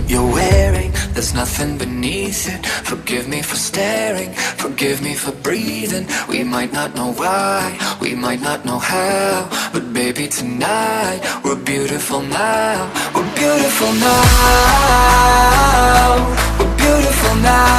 what you're wearing, there's nothing beneath it. Forgive me for staring, forgive me for breathing. We might not know why, we might not know how, but baby tonight, we're beautiful now. We're beautiful now. We're beautiful now.